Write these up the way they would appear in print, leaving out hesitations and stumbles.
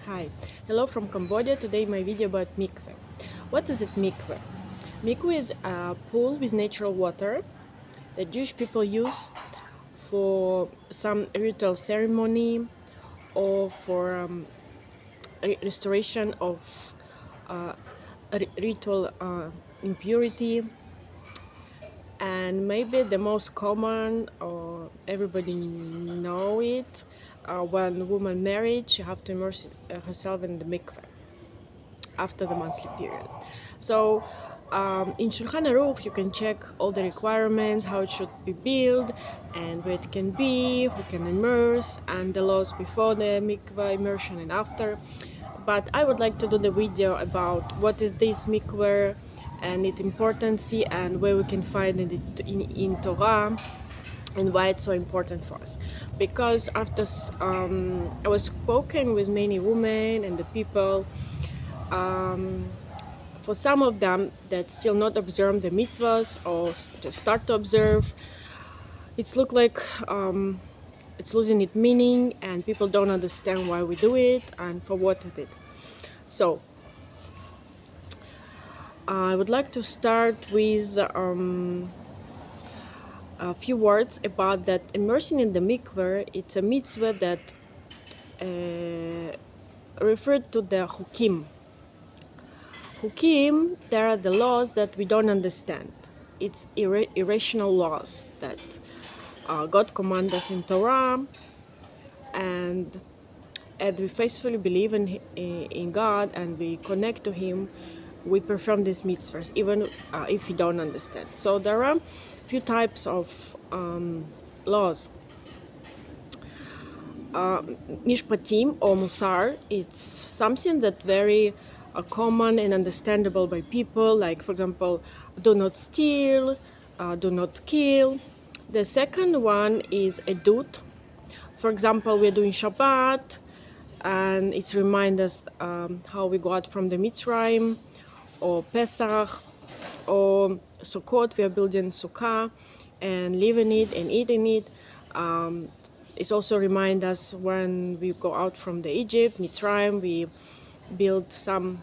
Hi, hello from Cambodia. Today my video about Mikveh. What is it, Mikveh? Mikveh is a pool with natural water that Jewish people use for some ritual ceremony or for restoration of uh, ritual impurity. And maybe the most common, or everybody know it, when woman married, she have to immerse herself in the mikveh after the monthly period. So in Shulchan Aruch you can check all the requirements, how it should be built and where it can be, who can immerse, and the laws before the mikveh immersion and after. But I would like to do the video about what is this mikveh and its importance and where we can find it in Torah and why it's so important for us. Because after I was spoken with many women and the people, for some of them that still not observe the mitzvahs or just start to observe, it's look like it's losing its meaning and people don't understand why we do it and for what it is. So I would like to start with a few words about that immersion in the mikveh. It's a mitzvah that referred to the hukim. Hukim, there are the laws that we don't understand. It's irrational laws that God commands us in Torah, and as we faithfully believe in God and we connect to Him, we perform these mitzvahs, even if we don't understand. So there are a few types of laws. Mishpatim or musar, it's something that very common and understandable by people, like for example, do not steal, do not kill. The second one is edut. For example, we're doing Shabbat and it reminds us how we go out from the Mitzrayim, or Pesach, or Sukkot, we are building Sukkah and living it and eating it. It also reminds us when we go out from the Egypt, Mitzrayim, we build some,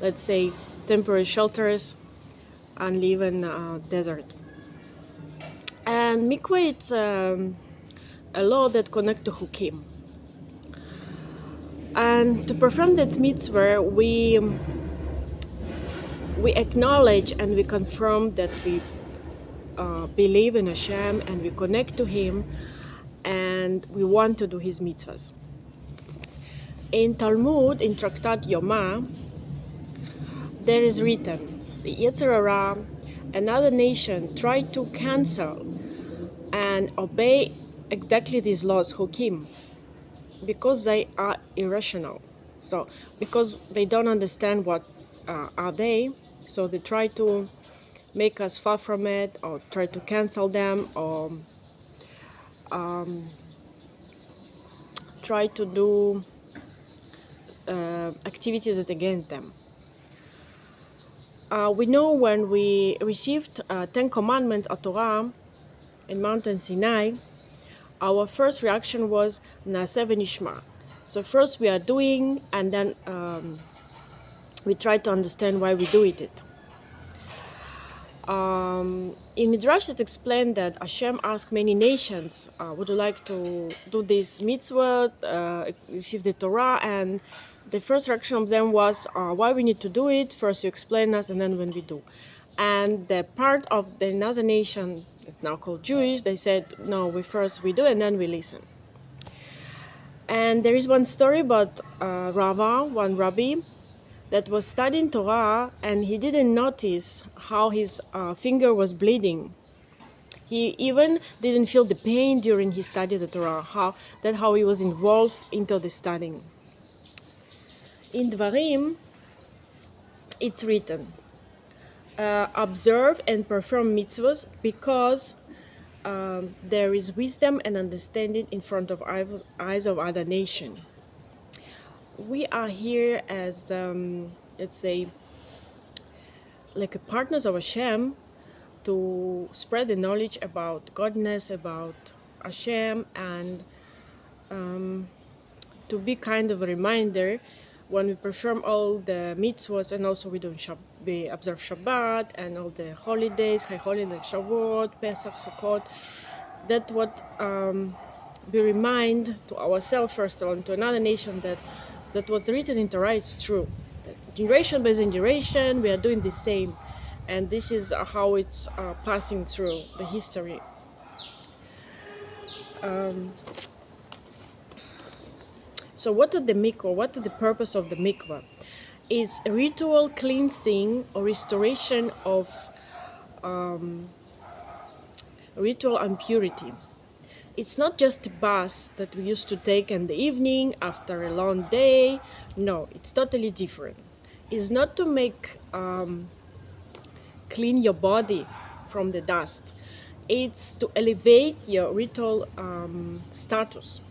let's say, temporary shelters and live in desert. And Mikveh, it's a law that connects to Hukim. And to perform that mitzvah, we acknowledge and we confirm that we believe in Hashem and we connect to Him and we want to do His mitzvahs. In Talmud, in Tractat Yoma, there is written, the Yetzer Hara, another nation, tried to cancel and obey exactly these laws, Hukim, because they are irrational. So because they don't understand what are they, so they try to make us far from it, or try to cancel them, or try to do activities that against them. We know when we received 10 commandments of Torah in Mountain Sinai, our first reaction was Naseh v'nishma. So first we are doing, and then we try to understand why we do it. In Midrash it explained that Hashem asked many nations, would you like to do this mitzvah, receive the Torah, and the first reaction of them was, why we need to do it, first you explain us and then when we do. And the part of the another nation, that's now called Jewish, they said, no, we do and then we listen. And there is one story about one rabbi, that was studying Torah and he didn't notice how his finger was bleeding. He even didn't feel the pain during his study of the Torah, how he was involved into the studying. In Dvarim, it's written, observe and perform mitzvahs because there is wisdom and understanding in front of eyes of other nation. We are here as, let's say, like a partners of Hashem to spread the knowledge about godness, about Hashem, and to be kind of a reminder when we perform all the mitzvahs, and also we observe Shabbat and all the holidays, high holidays, Shavuot, Pesach, Sukkot. That what we remind to ourselves first of all, and to another nation, that what's written in Torah is true. That generation by generation, we are doing the same, and this is how it's passing through the history. So what is the mikvah? What is the purpose of the mikvah? It's a ritual cleansing or restoration of ritual impurity. It's not just a bath that we used to take in the evening after a long day. No, it's totally different. It's not to make clean your body from the dust. It's to elevate your ritual status.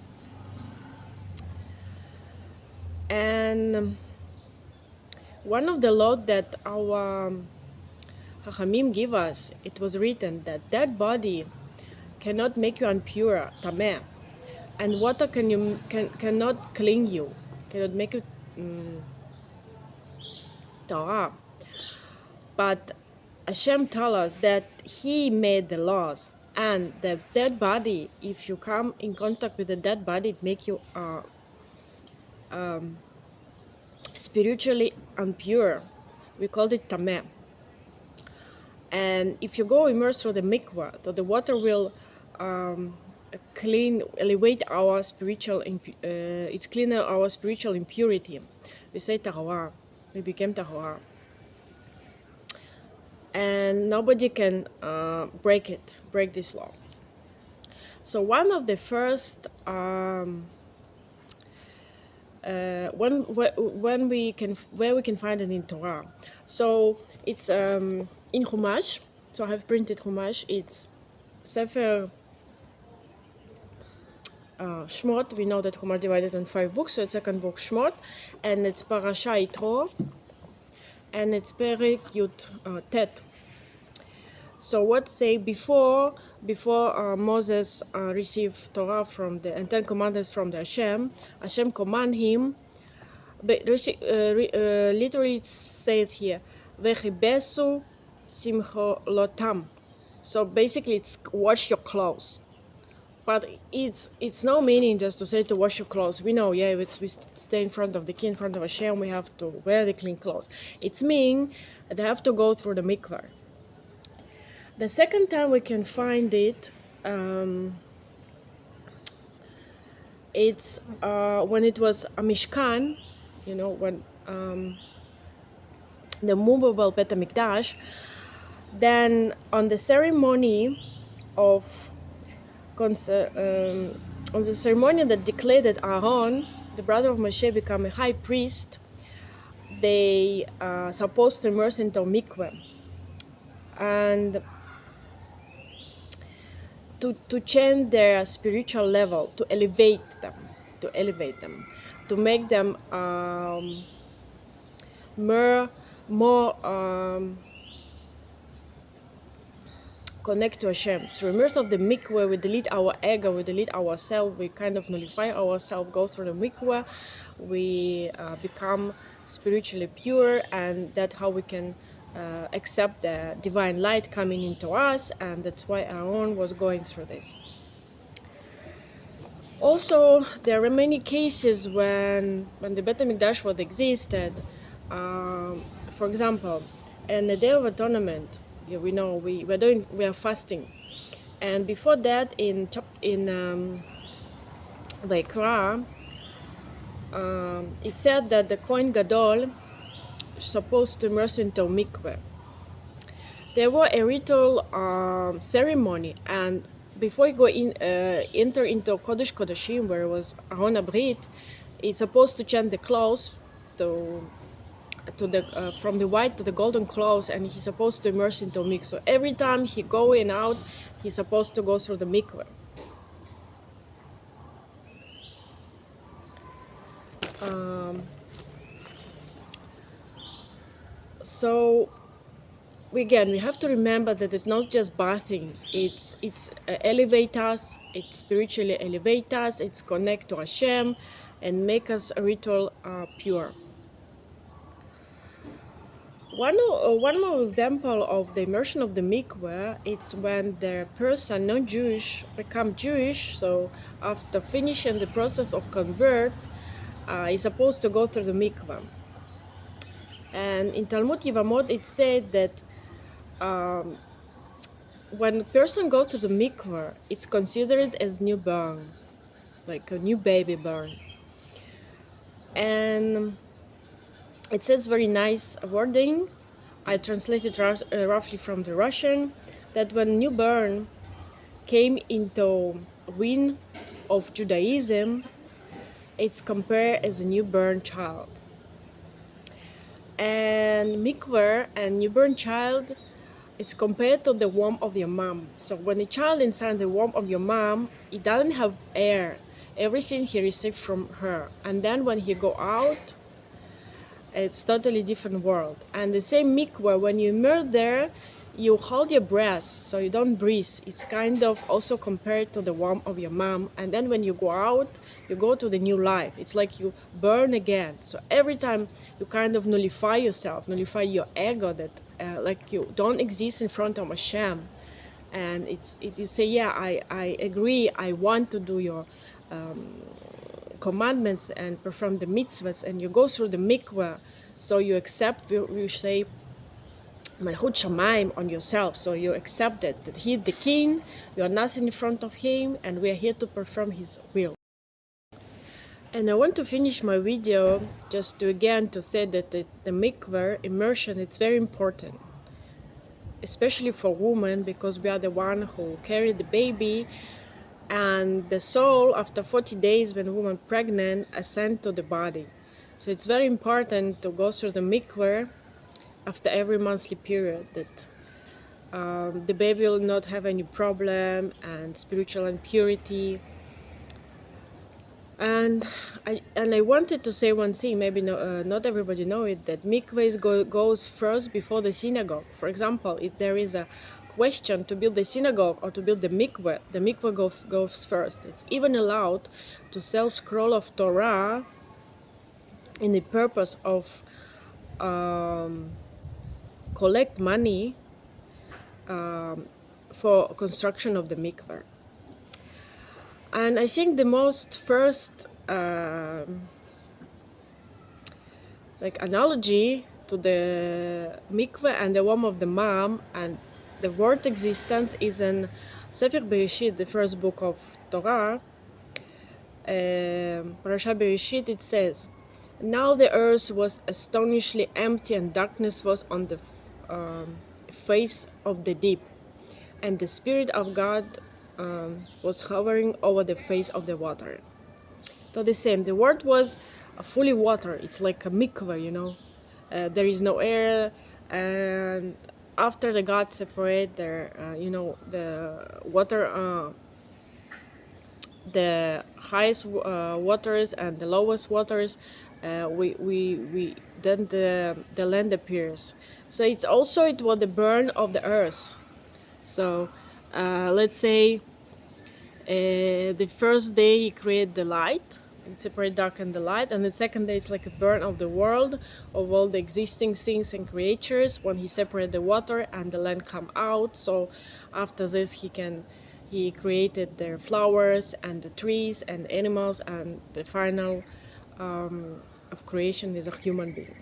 And one of the laws that our Chachamim give us, it was written that body cannot make you impure, tame, and water cannot clean you, cannot make you Tora. But Hashem tells us that He made the laws, and the dead body, if you come in contact with the dead body, it makes you spiritually impure. We call it tame. And if you go immerse through the mikveh, so the water will elevate our spiritual, it's cleaner our spiritual impurity. We say taor, we became taor. And nobody can break this law. So one of the first where we can find it in Torah. So it's in Chumash. So I have printed Chumash. It's Sefer Shmot. We know that Chumash divided in 5 books. So it's second book Shmot, and it's Parasha Yitro, and it's Perek Yud Tet. So what say before Moses received Torah from the and 10 commandments from the Hashem command him, but literally it says here, Vechibesu simcholotam. So basically it's wash your clothes. But it's no meaning just to say to wash your clothes. We know, yeah, we stay in front of the king, in front of Hashem, we have to wear the clean clothes. It's mean they have to go through the mikveh. The second time we can find it, it's when it was a Mishkan, when the movable Bet HaMikdash. Then on the ceremony on the ceremony that declared that Aaron, the brother of Moshe, become a high priest, they are supposed to immerse into Mikveh. And to change their spiritual level, to elevate them, to make them more connect to Hashem. Through immerse of the mikveh, we delete our ego, we delete ourselves, we kind of nullify ourselves, go through the mikveh, we become spiritually pure, and that's how we can accept the divine light coming into us, and that's why Aaron was going through this. Also, there are many cases when the Bet HaMikdash was existed. For example, in the Day of Atonement, we know we are fasting, and before that in Vayikra, it said that the koen gadol supposed to immerse into Mikveh. There was a ritual ceremony, and before you go enter into Kodesh Kodashim, where it was Aron HaBrit, it's supposed to change the clothes from the white to the golden clothes, and he's supposed to immerse into mikveh. So every time he go in and out, he's supposed to go through the mikveh. So we have to remember that it's not just bathing. It's elevate us. It spiritually elevate us. It's connect to Hashem, and make us a ritual pure. One more example of the immersion of the mikveh, it's when the person non-Jewish become Jewish. So after finishing the process of convert, is supposed to go through the mikveh. And in Talmud Yevamot it said that when a person goes to the mikveh, it's considered as newborn, like a new baby born. And it says very nice wording. I translated roughly from the Russian, that when newborn came into womb of Judaism, it's compared as a newborn child. And mikveh and newborn child is compared to the womb of your mom. So when a child inside the womb of your mom, he doesn't have air. Everything he received from her. And then when he go out, it's totally different world. And the same mikveh, when you immerse there, you hold your breath, so you don't breathe. It's kind of also compared to the womb of your mom. And then when you go out, you go to the new life. It's like you burn again. So every time you kind of nullify yourself, nullify your ego, that like you don't exist in front of Hashem. And you say, yeah, I agree, I want to do your commandments and perform the mitzvahs, and you go through the mikveh, so you accept, you say Malchut Shamayim on yourself, so you accept that He is the King, you are nothing in front of Him, and we are here to perform His will. And I want to finish my video just to again to say that the mikveh immersion, it's very important, especially for women, because we are the one who carry the baby, and the soul after 40 days when a woman pregnant ascend to the body. So it's very important to go through the mikveh after every monthly period, that the baby will not have any problem and spiritual impurity. And I wanted to say one thing, maybe not everybody know it, that mikveh goes first before the synagogue. For example, if there is a question to build the synagogue or to build the mikveh goes first. It's even allowed to sell scroll of Torah in the purpose of collect money for construction of the mikveh. And I think the most first like analogy to the mikveh and the womb of the mom and the word existence is in Sefer Bereshit, the first book of Torah. Parashat Bereshit, it says, now the earth was astonishingly empty, and darkness was on the face of the deep, and the Spirit of God was hovering over the face of the water. So the same, the word was fully water. It's like a mikveh, you know. There is no air, and after the God separate their, you know, the water, the highest waters and the lowest waters, then the land appears. So it was the burn of the earth. So let's say the first day He created the light, and separate dark and the light, and the second day it's like a burn of the world, of all the existing things and creatures, when He separated the water and the land come out. So after this He created the flowers and the trees and animals, and the final of creation is a human being.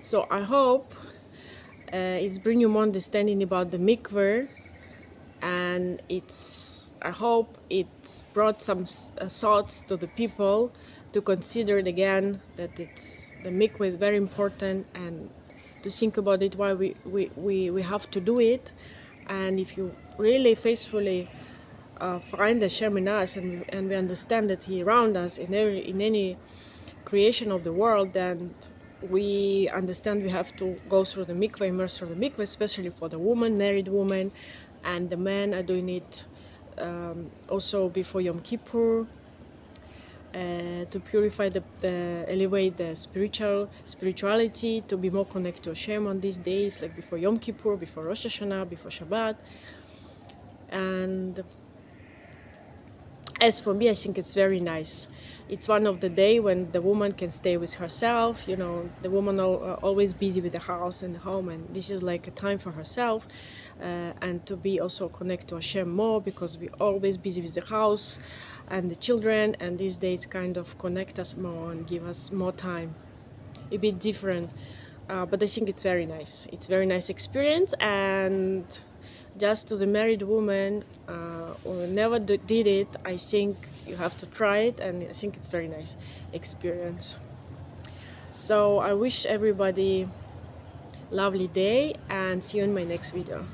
So I hope it's bring you more understanding about the mikveh, and I hope it brought some thoughts to the people to consider it again, that the mikveh is very important, and to think about it, why we have to do it. And if you really faithfully find Hashem in us, and we understand that He around us in any creation of the world, then we understand we have to go through the mikveh, immerse through the mikveh, especially for the woman, married woman, and the men are doing it also before Yom Kippur. to purify elevate the spirituality, to be more connected to Hashem on these days, like before Yom Kippur, before Rosh Hashanah, before Shabbat. And as for me, I think it's very nice. It's one of the day when the woman can stay with herself. You know, the woman are always busy with the house and the home, and this is like a time for herself, and to be also connect to Hashem more, because we're always busy with the house and the children, and these days kind of connect us more and give us more time. A bit different, but I think it's very nice. It's very nice experience. And just to the married woman who never did it, I think you have to try it, and I think it's very nice experience. So I wish everybody lovely day, and see you in my next video.